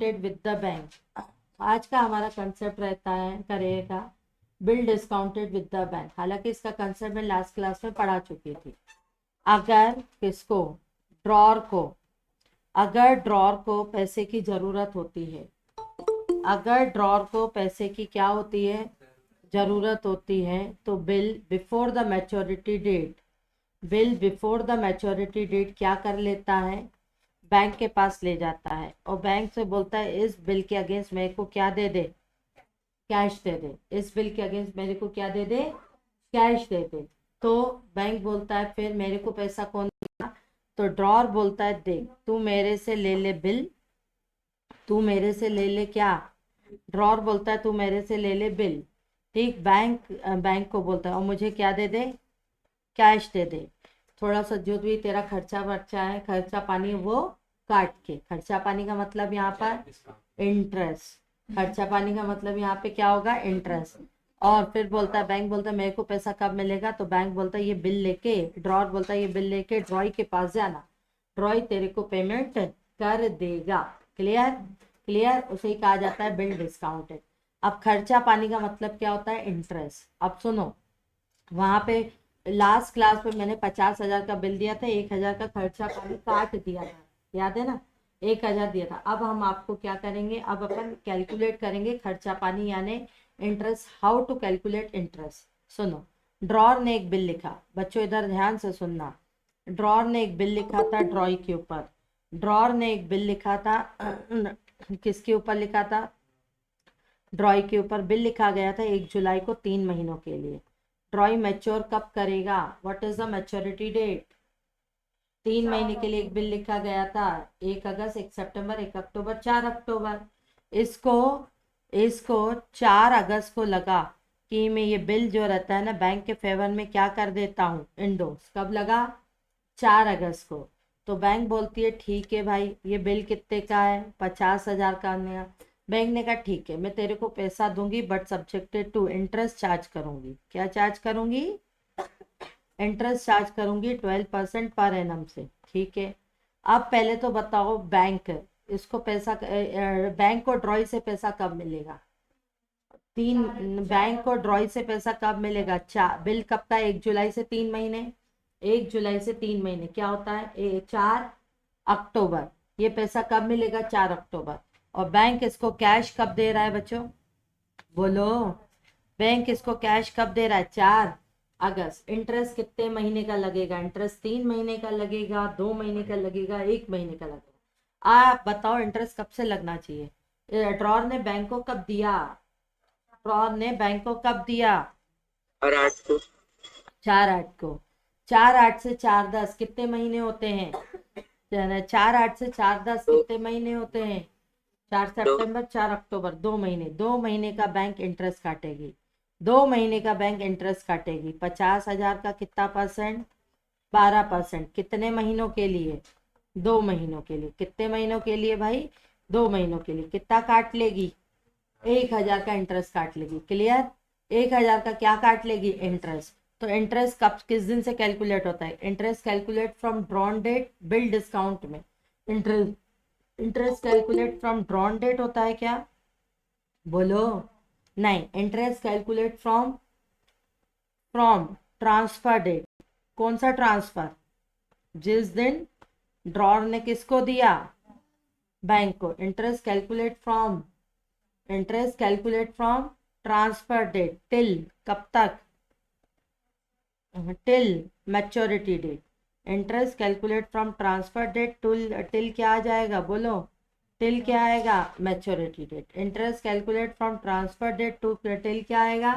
Discounted with the bank. आज का हमारा कंसेप्ट रहता है करेगा bill discounted with the bank. हालांकि इसका कंसेप्ट मैं लास्ट क्लास में पढ़ा चुकी थी। अगर किसको ड्रॉर को पैसे की जरूरत होती है, अगर ड्रॉर को पैसे की क्या होती है जरूरत होती है, तो bill before the maturity date क्या कर लेता है, बैंक के पास ले जाता है और बैंक से बोलता है इस बिल के अगेंस्ट मेरे को क्या दे दे, कैश दे दे। इस बिल के अगेंस्ट मेरे को क्या दे दे, कैश दे दे। तो बैंक बोलता है फिर मेरे को पैसा कौन देगा, तो ड्रॉर बोलता है देख तू मेरे से ले ले बिल, तू मेरे से ले ले क्या, ड्रॉर बोलता है तू मेरे से ले ले बिल, ठीक। बैंक को बोलता है और मुझे क्या दे दे, कैश दे दे। थोड़ा सा जो भी तेरा खर्चा वर्चा है, खर्चा पानी, वो काट के, खर्चा पानी का मतलब यहाँ पर इंटरेस्ट, खर्चा पानी का मतलब यहाँ पे क्या होगा, इंटरेस्ट। और फिर बोलता है बैंक बोलता है मेरे को पैसा कब मिलेगा, तो बैंक बोलता है ये बिल लेके, ड्रॉर बोलता है ये बिल लेके ड्रॉई के पास जाना, ड्रॉई तेरे को पेमेंट कर देगा। Clear, clear. उसे ही कहा जाता है बिल डिस्काउंटेड। अब खर्चा पानी का मतलब क्या होता है, इंटरेस्ट। अब सुनो, वहां पे लास्ट क्लास में मैंने 50,000 का बिल दिया था, 1,000 का खर्चा पानी काट दिया था, याद है ना, 1,000 दिया था। अब हम आपको क्या करेंगे, अब अपन कैलकुलेट करेंगे खर्चा पानी यानी interest. How to calculate interest. सुनो, ड्रॉर ने एक बिल लिखा, बच्चों इधर ध्यान से सुनना। ड्रॉर ने एक बिल लिखा था ड्रॉई के ऊपर, ड्रॉर ने एक बिल लिखा था किसके ऊपर लिखा था, ड्रॉई के ऊपर बिल लिखा गया था 1 जुलाई को 3 महीनों के लिए। ड्रॉई मैच्योर कब करेगा, what is the maturity date, 3 महीने के लिए एक बिल लिखा गया था, 1 अगस्त, 1 सितंबर, 1 अक्टूबर, 4 अक्टूबर। इसको इसको 4 अगस्त को लगा कि मैं ये बिल जो रहता है ना बैंक के फेवर में क्या कर देता हूँ, इंडोर्स। कब लगा, 4 अगस्त को। तो बैंक बोलती है ठीक है भाई, ये बिल कितने का है, 50,000 का आने। बैंक ने कहा ठीक है मैं तेरे को पैसा दूंगी but subjected to interest charge करूंगी। क्या चार्ज करूंगी, इंटरेस्ट चार्ज करूंगी 12% पर एनम से, ठीक है। अब पहले तो बताओ बैंक इसको पैसा बैंक को ड्रॉई से पैसा कब मिलेगा, तीन बैंक को ड्रॉई से पैसा कब मिलेगा, बिल कब का, 1 जुलाई से 3 महीने, 1 जुलाई से 3 महीने क्या होता है, 4 अक्टूबर। ये पैसा कब मिलेगा, 4 अक्टूबर। और बैंक इसको कैश कब दे रहा है बच्चों, बोलो, बैंक इसको कैश कब दे रहा है, 4 अगस्त। इंटरेस्ट कितने महीने का लगेगा, इंटरेस्ट 3 महीने का लगेगा, 2 महीने का लगेगा, 1 महीने का लगेगा। आप बताओ इंटरेस्ट कब से लगना चाहिए। ड्रॉर ने बैंक को कब दिया, ड्रॉर ने बैंक को कब दिया, और 8 को 4/8 को। 4/8 से 4/10 कितने महीने होते हैं, 4/8 से 4/10 तो कितने महीने होते हैं, 4 सितंबर, 4 अक्टूबर, 2 महीने। 2 महीने का बैंक इंटरेस्ट काटेगी, 2 महीने का बैंक इंटरेस्ट काटेगी। 50,000 का कितना परसेंट, 12%। कितने महीनों के लिए, 2 महीनों के लिए। कितने महीनों के लिए भाई, 2 महीनों के लिए। कितना काट लेगी, 1,000 का इंटरेस्ट काट लेगी। क्लियर, 1,000 का क्या काट लेगी, इंटरेस्ट। तो इंटरेस्ट कब किस दिन से कैलकुलेट होता है, interest calculate from drawn date bill discount में। Interest calculate from drawn date होता है क्या, बोलो, नहीं, interest calculate from from transfer date. कौन सा ट्रांसफर, जिस दिन ड्रॉर ने किसको दिया, बैंक को। Interest calculate from transfer date till, कब तक, till maturity date. Interest calculate from transfer date till क्या आ जाएगा, बोलो, टिल क्या आएगा, maturity date. Interest calculate from transfer date to till क्या आएगा,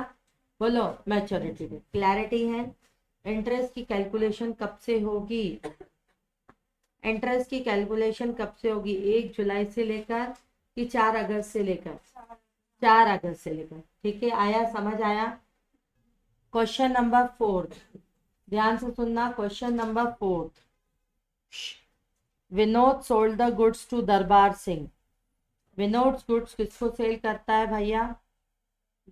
बोलो, मैच्योरिटी डेट। क्लैरिटी है। इंटरेस्ट की कैलकुलेशन कब से होगी, इंटरेस्ट की कैलकुलेशन कब से होगी, 1 जुलाई से लेकर कि 4 अगस्त से लेकर, 4 अगस्त से लेकर, ठीक है। आया, समझ आया। क्वेश्चन नंबर 4, ध्यान से सुनना। Question number 4, Vinod sold the goods to Darbar Singh. Vinod goods किसको सेल करता है भैया,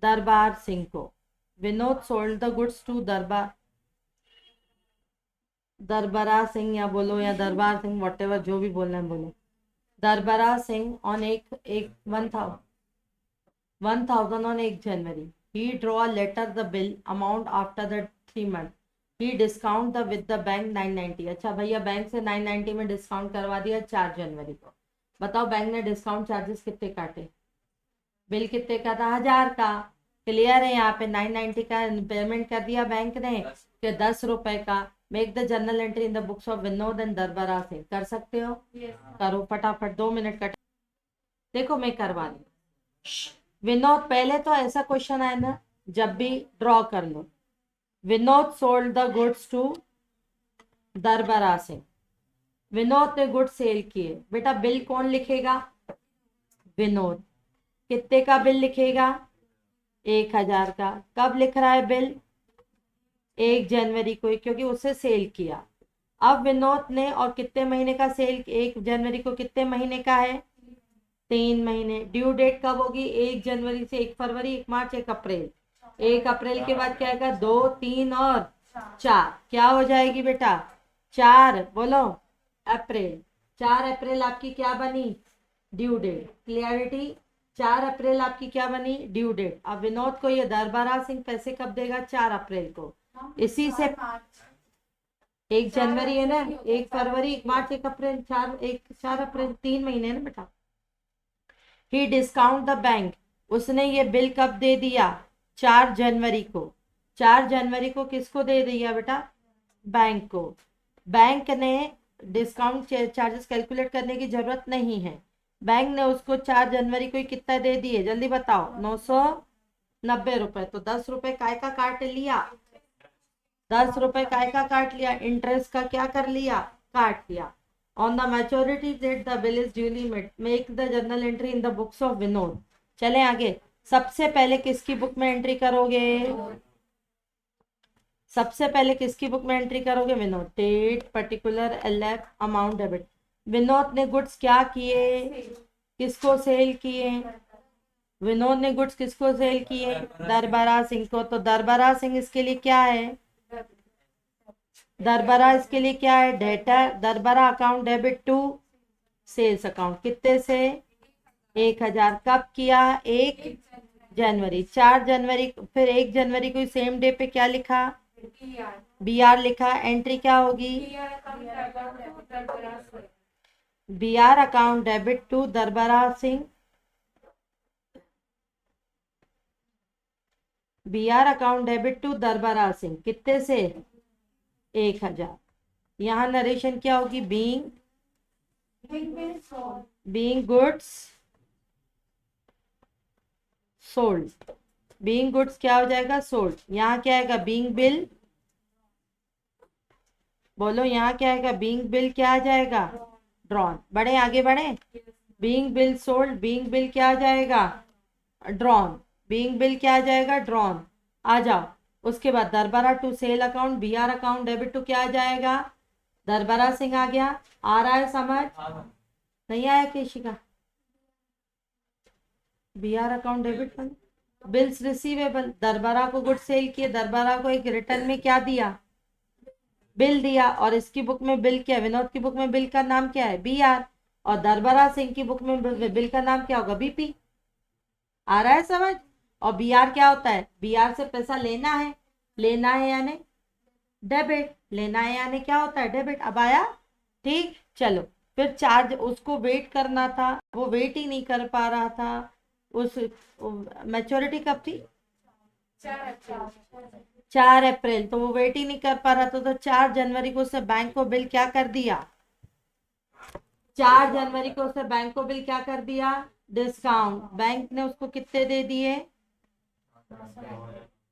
दरबार सिंह को। Vinod sold the goods to Darbara Singh या बोलो, या दरबार सिंह, वॉट एवर, जो भी बोलना है बोलो। दरबारा सिंह ऑन एक 1000 on 1 January. He draw a letter the bill amount after the 3 month. He discount the with the bank 990. अच्छा भैया बैंक से 990 में डिस्काउंट करवा दिया 4 जनवरी को। बताओ बैंक ने डिस्काउंट चार्जेस कितने काटे? बिल कितने का था? 1000 का। क्लियर है? यहाँ पे 990 का पेमेंट कर दिया बैंक ने, फिर 10 रुपए का। Make the journal entry in the books of Vinod and Darbara Singh. कर सकते हो? करो फटाफट, 2 मिनट का। देखो मैं करवा रही। विनोद, पहले तो ऐसा क्वेश्चन आए ना, जब भी ड्रॉ कर लो। Vinod sold the goods to Darbara Singh. Vinod ने गुड्स सेल किए। बेटा बिल कौन लिखेगा? विनोद। कितने का बिल लिखेगा? 1000 का। कब लिख रहा है बिल? 1 जनवरी को, क्योंकि उसे सेल किया। अब विनोद ने, और कितने महीने का सेल? 1 जनवरी को कितने महीने का है? 3 महीने। ड्यू डेट कब होगी? 1 जनवरी से 1 फरवरी, 1 मार्च, 1 अप्रैल। 1 अप्रैल के बाद क्या आएगा? 2, 3 और 4। क्या हो जाएगी बेटा? 4। बोलो। अप्रैल। 4 अप्रैल आपकी क्या बनी? Due date. क्लियरिटी? 4 अप्रैल आपकी क्या बनी? Due date. अब विनोद को ये दरबारा सिंह पैसे कब देगा? 4 अप्रैल को। इसी से 1 जनवरी है ना, 1 फरवरी, 1 मार्च, 1 अप्रैल, 4 अप्रैल, 3 महीने है ना बेटा। ही डिस्काउंट द बैंक। उसने ये बिल कब दे दिया? 4 जनवरी को। 4 जनवरी को किसको दे दिया बेटा? बैंक को। बैंक ने डिस्काउंट चार्जेस कैलकुलेट करने की जरूरत नहीं है। बैंक ने उसको 4 जनवरी को ही कितना दे दिए? जल्दी बताओ। 990 रुपए। तो 10 रुपए काय का काट लिया? 10 रुपए काय का काट लिया? इंटरेस्ट का क्या कर लिया? काट लिया। On the maturity date the bill is duly make the journal entry in the books of Vinod. चले आगे। सबसे पहले किसकी बुक में एंट्री करोगे? सबसे पहले किसकी बुक में एंट्री करोगे? Vinod. Date particular LF amount debit. Vinod ने गुड्स क्या किए? किसको सेल किए? विनोद ने गुड्स किसको सेल किए? दरबारा सिंह को। तो दरबारा सिंह इसके लिए क्या है? दरबारा इसके लिए क्या है? Debtor. Darbara account debit to sales account. कितने से? 1000। कब किया? 1 जनवरी। 4 जनवरी, फिर 1 जनवरी को सेम डे पे क्या लिखा? बी आर लिखा। एंट्री क्या होगी? B R account debit to Darbara Singh. B R account debit to Darbara Singh. कितने से? 1000। यहाँ नरेशन क्या होगी? Being goods sold. Being goods क्या हो जाएगा? सोल्ड। यहाँ क्या आएगा? Being bill. बोलो यहाँ क्या आएगा? बीइंग बिल क्या आ जाएगा? ड्रॉन। बढ़े आगे बढ़े। Being bill sold. Being bill क्या आ जाएगा? ड्रॉन। बीइंग बिल क्या आ जाएगा? ड्रॉन। आ जाओ। उसके बाद Darbara to sale account. B R account debit to क्या आ जाएगा? दरबारा सिंह आ गया। आ रहा है समझ? नहीं आया Keshika? B R account debit fund. Bills receivable. Darbara को गुड सेल किए। दरबारा को एक रिटर्न में क्या दिया? बिल दिया। और इसकी बुक में बिल क्या है? विनोद की बुक में बिल का नाम क्या है? B R. और दरबारा सिंह की बुक में बिल का नाम क्या होगा? बीपी। आ रहा है समझ? और बी आर क्या होता है? बी आर से पैसा लेना है। लेना है यानी डेबिट। लेना है यानी क्या होता है? डेबिट। अब आया? ठीक। चलो फिर चार्ज उसको वेट करना था, वो वेट ही नहीं कर पा रहा था। उस मैच्योरिटी कब थी? 4 अप्रैल। तो वो वेट ही नहीं कर पा रहा था, तो 4 जनवरी को उसने बैंक को बिल क्या कर दिया? 4 जनवरी को उसने बैंक को बिल क्या कर दिया? डिस्काउंट। बैंक ने उसको कितने दे दिए?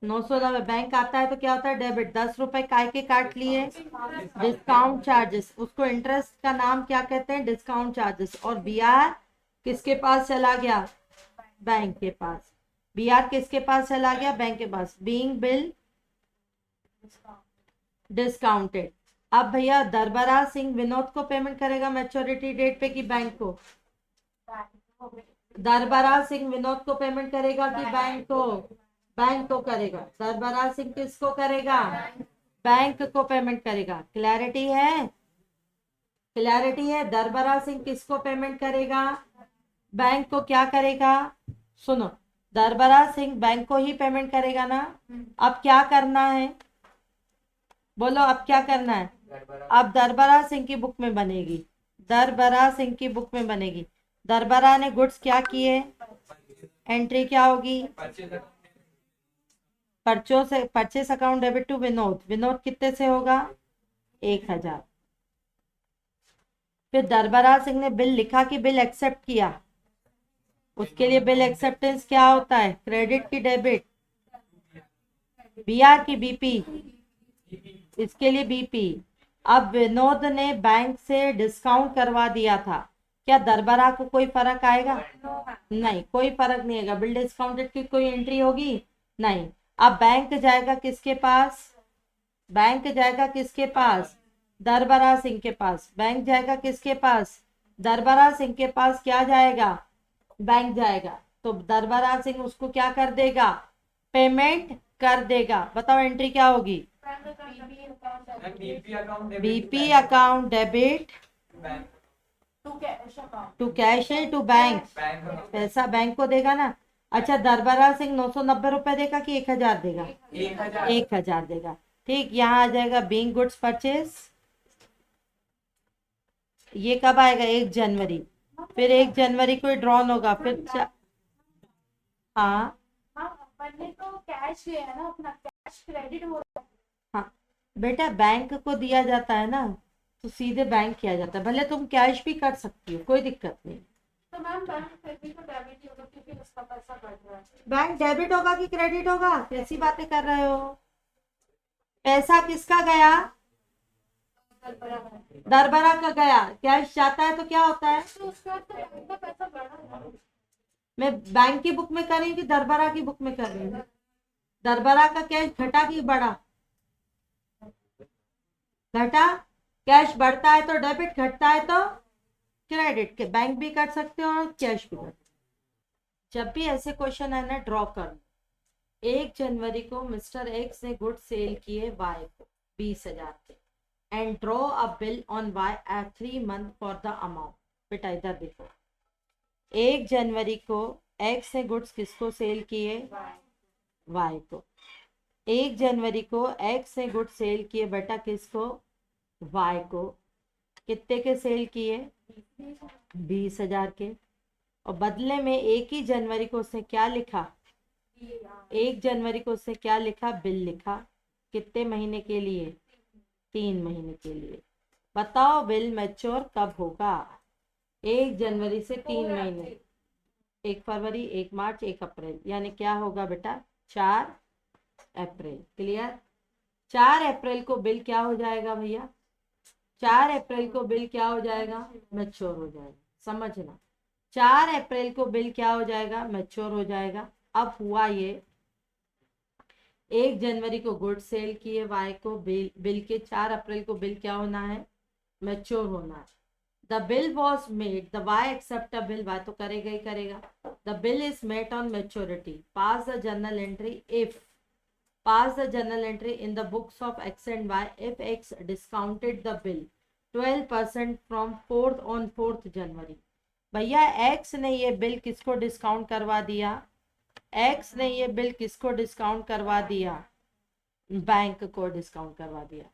990। बैंक आता है तो क्या होता है? डेबिट। 10 रुपए काय के काट लिए? Discount charges. उसको इंटरेस्ट का नाम क्या कहते हैं? Discount charges. और बीआर किसके पास चला गया? बैंक के पास। बीआर किसके पास चला गया? बैंक के पास। Being bill discounted. अब भैया दरबारा सिंह विनोद को पेमेंट करेगा मैच्योरिटी डेट पे कि बैंक को? दरबारा सिंह विनोद को पेमेंट करेगा कि बैंक को? बैंक को करेगा। दरबारा सिंह किसको करेगा? बैंक को पेमेंट करेगा। क्लैरिटी है? क्लैरिटी है? दरबारा सिंह किसको पेमेंट करेगा? बैंक को। क्या करेगा? सुनो, दरबारा सिंह बैंक को ही पेमेंट करेगा ना। अब क्या करना है, बोलो अब क्या करना है? अब दरबारा सिंह की बुक में बनेगी, दरबारा सिंह की बुक में बनेगी। दरबारा ने गुड्स क्या किए, एंट्री क्या होगी? Purchase account debit to Vinod. Vinod कितने से होगा? 1000। फिर दरबारा सिंह ने बिल लिखा कि बिल एक्सेप्ट किया, उसके लिए बिल एक्सेप्टेंस क्या होता है? क्रेडिट की डेबिट? बीआर की बीपी? इसके लिए बीपी। अब विनोद ने बैंक से डिस्काउंट करवा दिया था, क्या दरबारा को कोई फर्क आएगा? नहीं, कोई फर्क नहीं आएगा। बिल डिस्काउंटेड की कोई एंट्री होगी? नहीं। अब बैंक जाएगा किसके पास? बैंक जाएगा किसके पास? दरबारा सिंह के पास। बैंक जाएगा किसके पास? दरबारा सिंह के पास। क्या जाएगा? बैंक जाएगा। तो दरबारा सिंह उसको क्या कर देगा? पेमेंट कर देगा। बताओ एंट्री क्या होगी? BP account debit to cash है टू बैंक। पैसा बैंक को देगा ना। अच्छा, दरबारा सिंह 990 रुपए देगा कि 1000 देगा? 1000 देगा। ठीक, यहाँ आ जाएगा बीइंग गुड्स परचेज। ये कब आएगा? 1 जनवरी। फिर 1 जनवरी को ड्रॉन होगा। फिर हाँ अपन ने तो कैश लिया है ना, अपना कैश क्रेडिट हो रहा है। हाँ बेटा, बैंक को दिया जाता है ना, तो सीधे बैंक किया जाता है। भले तुम कैश भी कर सकती हो, कोई दिक्कत नहीं। तो मैम बैंक फिर भी तो डेबिट ही होगा क्योंकि उसका पैसा बढ़ रहा है। बैंक डेबिट होगा कि क्रेडिट होगा? कैसी बातें कर रहे हो? पैसा किसका गया? दरबारा का गया। कैश जाता है तो क्या होता है? तो उसके बाद तो बैंक का पैसा बढ़ा है। मैं बैंक की बुक में कर रही हूँ कि दरबारा की बुक में कर रही हूँ? दरबारा का कैश घटा कि बढ़ा? घटा। कैश बढ़ता है तो डेबिट, घटता है तो क्रेडिट। के बैंक भी कर सकते हो और कैश भी कर। जब भी ऐसे क्वेश्चन है ना, ड्रॉ कर। 1 जनवरी को मिस्टर एक्स ने गुड सेल किए वाई को 20,000 के, and draw a bill on Y at 3 month for the amount. बेटा इधर देखो, 1 जनवरी को एक्स ने गुड्स किसको सेल किए? वाई को। 1 जनवरी को एक्स ने गुड्स सेल किए बेटा किसको? वाई को। कितने के सेल किए? 20,000 के। और बदले में 1 ही जनवरी को उसने क्या लिखा? 1 जनवरी को उसने क्या लिखा? बिल लिखा। कितने महीने के लिए? 3 महीने के लिए। बताओ बिल मैच्योर कब होगा? 1 जनवरी से 3 महीने, 1 फरवरी, 1 मार्च, 1 अप्रैल, यानी क्या होगा बेटा? 4 अप्रैल। क्लियर? 4 अप्रैल को बिल क्या हो जाएगा भैया? 4 अप्रैल को बिल क्या हो जाएगा? मैच्योर हो जाएगा। समझना, 4 अप्रैल को बिल क्या हो जाएगा? मैच्योर हो जाएगा। अब हुआ ये, 1 जनवरी को गुड सेल किए वाई को, बिल के 4 अप्रैल को बिल क्या होना है? मैच्योर होना है। The bill was made, the Y accept a bill, Y तो करेगा ही करेगा। The bill is met on maturity, pass the journal entry if, pass the journal entry in the books of X and Y if X discounted the bill 12% from 4th January। भैया X ने ये bill किसको discount करवा दिया? X ने ये bill किसको discount करवा दिया? बैंक को डिस्काउंट करवा दिया।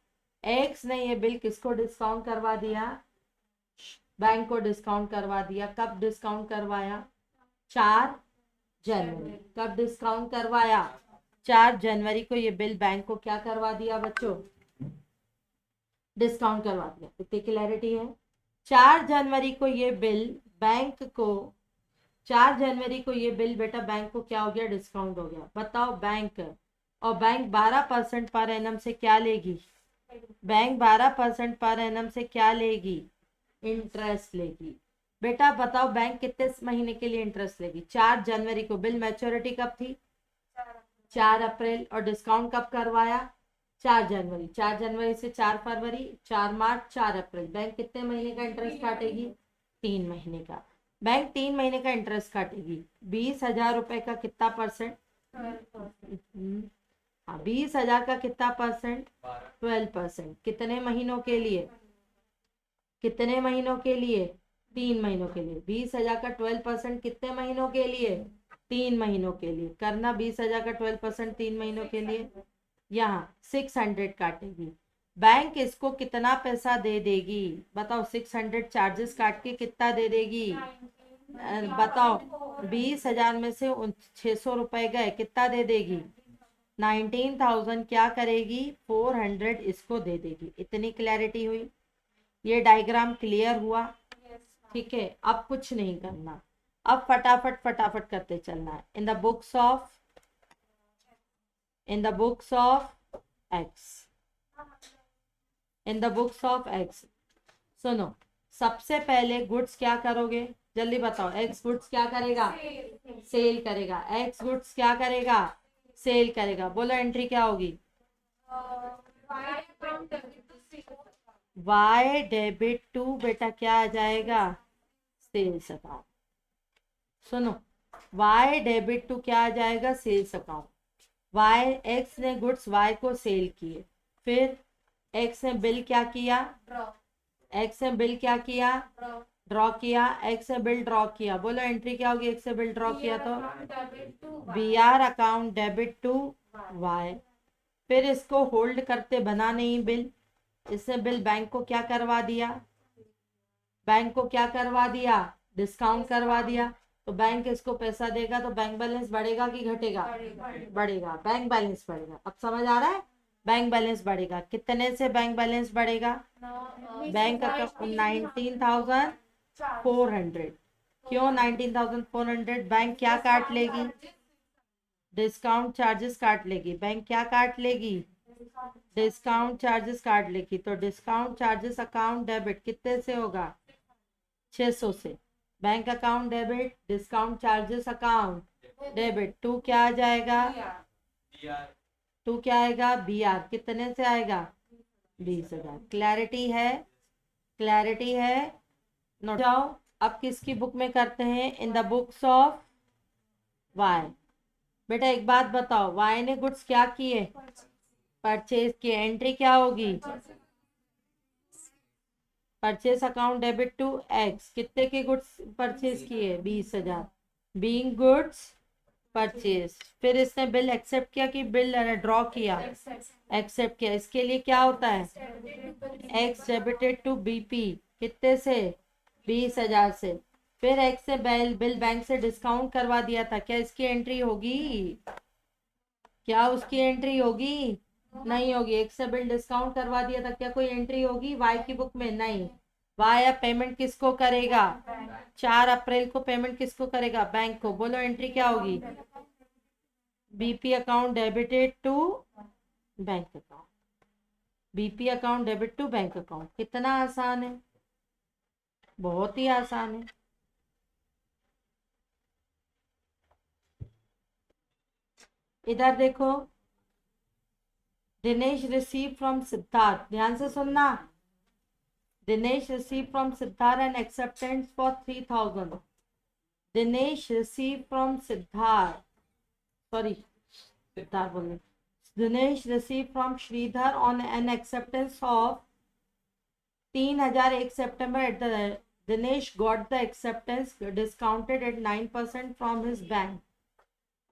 X ने ये बिल किसको डिस्काउंट करवा दिया? बैंक को डिस्काउंट करवा दिया। कब डिस्काउंट करवाया? 4 जनवरी। कब डिस्काउंट करवाया? 4 जनवरी को ये बिल बैंक को क्या करवा दिया बच्चों? डिस्काउंट करवा दिया। इतनी क्लैरिटी है? 4 जनवरी को ये बिल बैंक को, 4 जनवरी को ये बिल बेटा बैंक को क्या हो गया? डिस्काउंट हो गया। बताओ बैंक, और बैंक 12% पर एनम से क्या लेगी? बैंक 12% पर एनम से क्या लेगी? इंटरेस्ट लेगी। बेटा बताओ बैंक कितने महीने के लिए इंटरेस्ट लेगी? 4 जनवरी को। बिल मैच्योरिटी कब थी? 4 अप्रैल। और डिस्काउंट कब करवाया? 4 जनवरी। 4 जनवरी से 4 फरवरी, 4 मार्च, 4 अप्रैल। बैंक कितने महीने का इंटरेस्ट काटेगी? 3 महीने का। बैंक 3 महीने का इंटरेस्ट काटेगी। 20,000 रुपए का कितना परसेंट? हाँ, 20,000 का कितना परसेंट? 12%। कितने महीनों के लिए? कितने महीनों के लिए? 3 महीनों के लिए। 20,000 का 12% कितने महीनों के लिए? 3 महीनों के लिए। करना 20,000 का 12% 3 महीनों के लिए। यहाँ 600 काटेगी। बैंक इसको कितना पैसा दे देगी बताओ? 600 चार्जेस काट के कितना दे देगी? बताओ, 20,000 में से 600 रुपए गए, कितना दे देगी? 19,000 क्या करेगी? 400 इसको दे देगी। इतनी क्लैरिटी हुई? ये डायग्राम क्लियर हुआ? ठीक है, अब कुछ नहीं करना, अब फटाफट फटाफट करते चलना है। इन the books of x, in the books of x. सुनो, सबसे पहले गुड्स क्या करोगे? जल्दी बताओ। एक्स गुड्स क्या करेगा? सेल करेगा। एक्स गुड्स क्या करेगा? सेल करेगा। बोलो एंट्री क्या होगी? वाई डेबिट टू, बेटा क्या आ जाएगा? Sales account. सुनो, वाई डेबिट टू क्या आ जाएगा? Sales account. वाई, एक्स ने गुड्स वाई को सेल किए, फिर एक्स ने बिल क्या किया? एक्स ने बिल क्या किया? ड्रॉ किया। एक्स ने बिल ड्रॉ किया। बोलो एंट्री क्या होगी? एक्स ने बिल ड्रॉ किया तो B R account debit to Y. फिर इसको होल्ड करते बना नहीं बिल, इसने बिल बैंक को क्या करवा दिया? बैंक को क्या करवा दिया? डिस्काउंट करवा दिया। तो बैंक इसको पैसा देगा तो बैंक बैलेंस बढ़ेगा कि घटेगा? बढ़ेगा। बैंक बैलेंस बढ़ेगा। अब समझ आ रहा है? बैंक बैलेंस बढ़ेगा। कितने से बैंक बैलेंस बढ़ेगा? Bank account 19,400। क्यों 19,400? बैंक क्या काट लेगी? डिस्काउंट चार्जेस काट लेगी। बैंक क्या काट लेगी? डिस्काउंट चार्जेस काट लेगी। तो डिस्काउंट चार्जेस अकाउंट डेबिट कितने से होगा? 600 से। Bank account debit, discount charges account debit. To क्या आ जाएगा? टू क्या आएगा? B R. कितने से आएगा? 20,000। क्लैरिटी है? क्लैरिटी है? नोट जाओ। अब किसकी बुक में करते हैं? In the books of Y. बेटा एक बात बताओ, वाई ने गुड्स क्या किए? परचेज किए। एंट्री क्या होगी? Purchase account debit to X. कितने के गुड्स परचेज किए? 20,000। Being goods purchase. फिर इसने बिल एक्सेप्ट किया कि बिल ड्रॉ किया? एक्सेप्ट किया। इसके लिए क्या होता है? X debited to BP. कितने से? 20,000 से। फिर एक्स से बिल बैंक से डिस्काउंट करवा दिया था, क्या इसकी एंट्री होगी? क्या उसकी एंट्री होगी? नहीं होगी। एक से बिल डिस्काउंट करवा दिया था, क्या कोई एंट्री होगी वाई की बुक में? नहीं। वाई अब पेमेंट किसको करेगा? 4 अप्रैल को पेमेंट किसको करेगा? बैंक को। बोलो एंट्री क्या होगी? BP account debited to bank account. BP account debit to bank account. कितना आसान है, बहुत ही आसान है। इधर देखो, दिनेश रिसीव फ्रॉम सिद्धार्थ। ध्यान से सुनना। Dinesh receive from Siddharth an acceptance for 3,000। Dinesh receive from Siddharth, sorry Siddharth बोले, Dinesh receive from Shridhar on an acceptance of 3,000 एक सितंबर at the Dinesh got the acceptance discounted at 9% from his bank.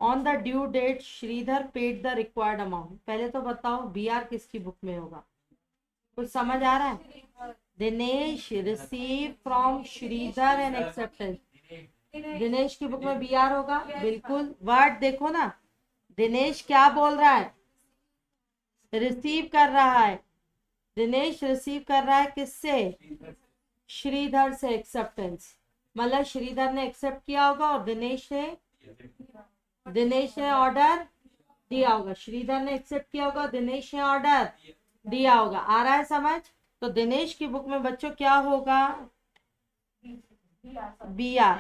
On the due date, Sridhar paid the required amount. पहले तो बताओ BR किसकी book में होगा? कुछ समझ आ रहा है? Dinesh receive from Shridhar an acceptance. Dinesh की बुक में BR होगा? बिल्कुल। वर्ड देखो ना, दिनेश क्या बोल रहा है? रिसीव कर रहा है। दिनेश रिसीव कर रहा है किससे? श्रीधर से एक्सेप्टेंस। मतलब श्रीधर ने एक्सेप्ट किया होगा और दिनेश ने ऑर्डर दिया होगा। श्रीधर ने एक्सेप्ट किया होगा, दिनेश ने ऑर्डर दिया होगा। आ रहा है समझ? तो दिनेश की बुक में बच्चों क्या होगा? BR।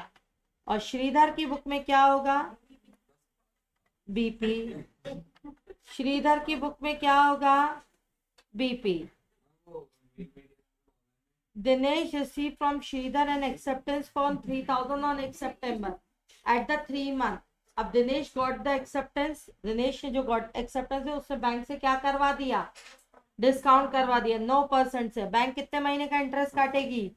और श्रीधर की बुक में क्या होगा? BP। श्रीधर की बुक में क्या होगा? BP। Dinesh received from Sridhar an acceptance for 3,000 on September at the 3 month. अब Dinesh got the acceptance, Dinesh ने जो got acceptance है उससे बैंक से क्या करवा दिया? डिस्काउंट करवा दिया 9% से। बैंक कितने महीने का इंटरेस्ट काटेगी?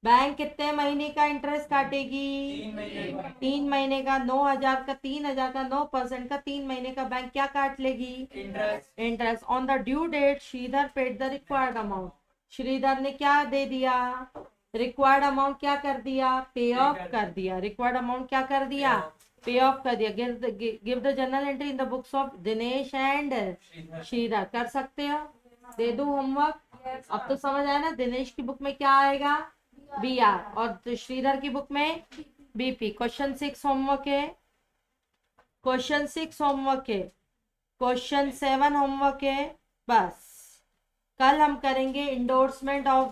बैंक कितने महीने का इंटरेस्ट काटेगी? 3 महीने का। 9,000 का 3,000 का 9% का 3 महीने का बैंक क्या काट लेगी? Interest. On the due date Shridhar paid the required amount. Shridhar ने क्या दे दिया? रिक्वायर्ड अमाउंट क्या कर दिया? पे ऑफ कर दिया। रिक्वायर्ड अमाउंट क्या कर दिया? पे ऑफ कर दिया। Give the journal entry in the books of Dinesh and Shridhar. कर सकते हो? दे दो होमवर्क। अब तो समझ आया ना, दिनेश की बुक में क्या आएगा? बी आर, और श्रीधर की बुक में बीपी। क्वेश्चन 6 होमवर्क है। क्वेश्चन 6 होमवर्क है। क्वेश्चन 7 होमवर्क है। बस कल हम करेंगे इंडोर्समेंट ऑफ